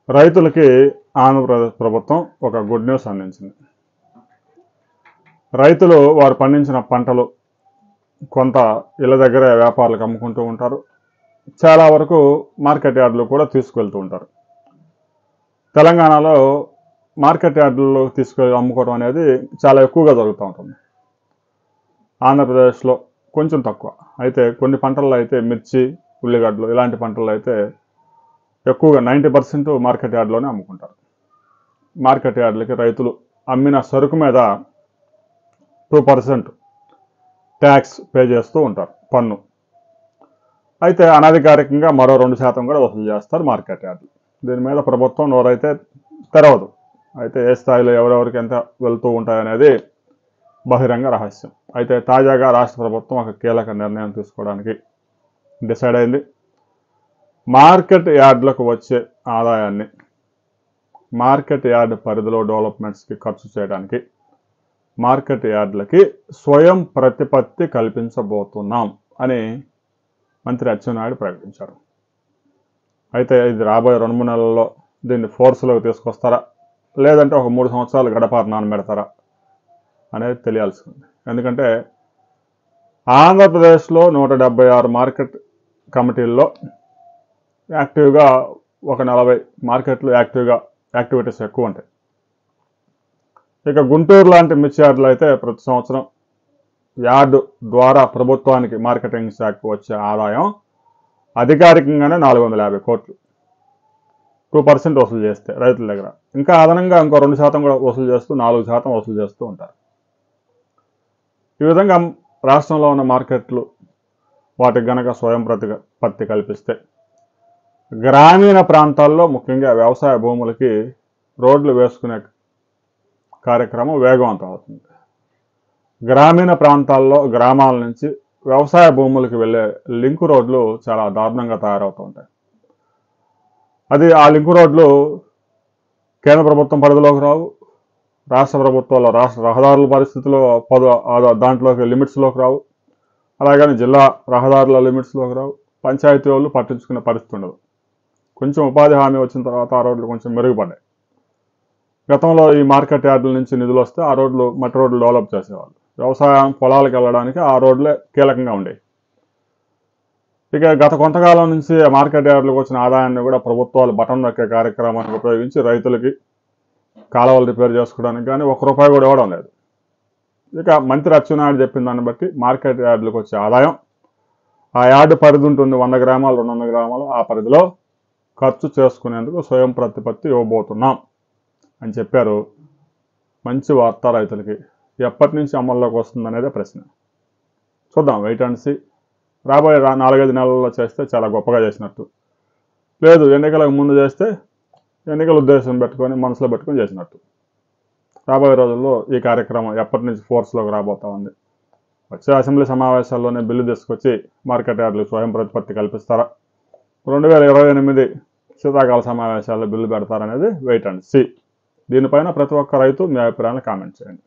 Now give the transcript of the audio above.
రైతులకి ఆంధ్రప్రదేశ్ ప్రభుత్వం ఒక గుడ్ న్యూస్ అందించింది. రైతులు వారు పండించిన పంటలు కొంత ఇళ్ళ దగ్గర వ్యాపారులకు అమ్ముకుంటూ ఉంటారు. చాలా వరకు మార్కెట్ యార్డులు కూడా తీసుకువెళ్తూ ఉంటారు. తెలంగాణలో మార్కెట్ యార్డుల్లో తీసుకెళ్ళి అమ్ముకోవడం అనేది చాలా ఎక్కువగా జరుగుతూ ఉంటుంది. ఆంధ్రప్రదేశ్లో కొంచెం తక్కువ. అయితే కొన్ని పంటల్లో అయితే మిర్చి, ఉల్లిగడ్డలు ఇలాంటి పంటల్లో అయితే ఎక్కువగా 90% మార్కెట్ యార్డులోనే అమ్ముకుంటారు. మార్కెట్ యార్డులకి రైతులు అమ్మిన సరుకు మీద 2% ట్యాక్స్ పే చేస్తూ ఉంటారు, పన్ను. అయితే అనధికారికంగా మరో 2% కూడా వసూలు చేస్తారు మార్కెట్ యార్డులు. దీని మీద ప్రభుత్వం నోరైతే తెరవదు. అయితే ఏ స్థాయిలో ఎవరెవరికి ఎంత వెళ్తూ ఉంటాయనేది బహిరంగ రహస్యం. అయితే తాజాగా రాష్ట్ర ప్రభుత్వం ఒక కీలక నిర్ణయం తీసుకోవడానికి డిసైడ్ అయింది. మార్కెట్ యార్డులకు వచ్చే ఆదాయాన్ని మార్కెట్ యార్డు పరిధిలో డెవలప్మెంట్స్కి ఖర్చు చేయడానికి మార్కెట్ యార్డులకి స్వయం ప్రతిపత్తి కల్పించబోతున్నాం అని మంత్రి అచ్చెన్నాయుడు ప్రకటించారు. అయితే ఇది రాబోయే 2-3 నెలల్లో దీన్ని ఫోర్స్లోకి తీసుకొస్తారా, లేదంటే ఒక 3 సంవత్సరాలు గడపారు నానబెడతారా అనేది తెలియాల్సి ఉంది. ఎందుకంటే ఆంధ్రప్రదేశ్లో 176 మార్కెట్ కమిటీల్లో యాక్టివ్గా ఒక 40 మార్కెట్లు యాక్టివిటీస్ ఎక్కువ ఉంటాయి. ఇక గుంటూరు లాంటి మిర్చి యార్డులు అయితే ప్రతి సంవత్సరం యార్డు ద్వారా ప్రభుత్వానికి మార్కెటింగ్ శాఖకు వచ్చే ఆదాయం అధికారికంగానే 450 కోట్లు. 2% వసూలు చేస్తే రైతుల దగ్గర, ఇంకా అదనంగా ఇంకో 2% కూడా వసూలు చేస్తూ 4% వసూలు చేస్తూ ఉంటారు. ఈ విధంగా రాష్ట్రంలో ఉన్న మార్కెట్లు వాటికి గనక స్వయం ప్రతిపత్తి కల్పిస్తే గ్రామీణ ప్రాంతాల్లో ముఖ్యంగా వ్యవసాయ భూములకి రోడ్లు వేసుకునే కార్యక్రమం వేగవంతం అవుతుంది. గ్రామీణ ప్రాంతాల్లో గ్రామాల నుంచి వ్యవసాయ భూములకు వెళ్ళే లింకు రోడ్లు చాలా దారుణంగా తయారవుతూ ఉంటాయి. ఆ లింకు రోడ్లు కేంద్ర ప్రభుత్వం పరిధిలోకి రావు, రాష్ట్ర ప్రభుత్వాల రాష్ట్ర రహదారుల పరిస్థితిలో దాంట్లోకి లిమిట్స్లోకి రావు, అలాగని జిల్లా రహదారుల లిమిట్స్లోకి రావు. పంచాయతీ వాళ్ళు పట్టించుకునే పరిస్థితి ఉండదు. కొంచెం ఉపాధి హామీ వచ్చిన తర్వాత ఆ రోడ్లు కొంచెం మెరుగుపడ్డాయి. గతంలో ఈ మార్కెట్ యార్డుల నుంచి నిధులు వస్తే ఆ రోడ్లు మట్టి రోడ్లు డెవలప్ చేసేవాళ్ళు. వ్యవసాయం పొలాలకు వెళ్ళడానికి ఆ రోడ్లే కీలకంగా ఉండేవి. ఇక గత కొంతకాలం నుంచి మార్కెట్ యార్డులకు వచ్చిన ఆదాయాన్ని కూడా ప్రభుత్వాలు బటన్ నొక్కే కార్యక్రమానికి ఉపయోగించి రైతులకి కాలువలు రిపేర్ చేసుకోవడానికి కానీ ₹1 కూడా ఇవ్వడం లేదు. ఇక మంత్రి అచ్చెన్నాయుడు చెప్పిన దాన్ని బట్టి మార్కెట్ యార్డులకు వచ్చే ఆదాయం ఆ యార్డు పరిధి ఉంటుంది, 100 గ్రామాలు 200 గ్రామాలు, ఆ పరిధిలో ఖర్చు చేసుకునేందుకు స్వయం ప్రతిపత్తి ఇవ్వబోతున్నాం అని చెప్పారు. మంచి వార్త రైతులకి. ఎప్పటి నుంచి అమల్లోకి వస్తుందనేదే ప్రశ్న. చూద్దాం, వెయిట్ అండ్ సీ. రాబోయే 4-5 నెలల్లో చేస్తే చాలా గొప్పగా చేసినట్టు, లేదు ఎన్నికలకు ముందు చేస్తే ఎన్నికల ఉద్దేశం పెట్టుకొని మనసులో పెట్టుకొని చేసినట్టు. రాబోయే రోజుల్లో ఈ కార్యక్రమం ఎప్పటి నుంచి ఫోర్స్లోకి రాబోతా ఉంది. వచ్చే అసెంబ్లీ సమావేశాల్లోనే బిల్లు తీసుకొచ్చి మార్కెట్ యార్డులకు స్వయం ప్రతిపత్తి కల్పిస్తారా, 2028 శీతాకాల సమావేశాల్లో బిల్లు పెడతారనేది వెయిట్ అండ్ సీ. దీనిపైన ప్రతి ఒక్క రైతు మీ అభిప్రాయాన్ని కామెంట్ చేయండి.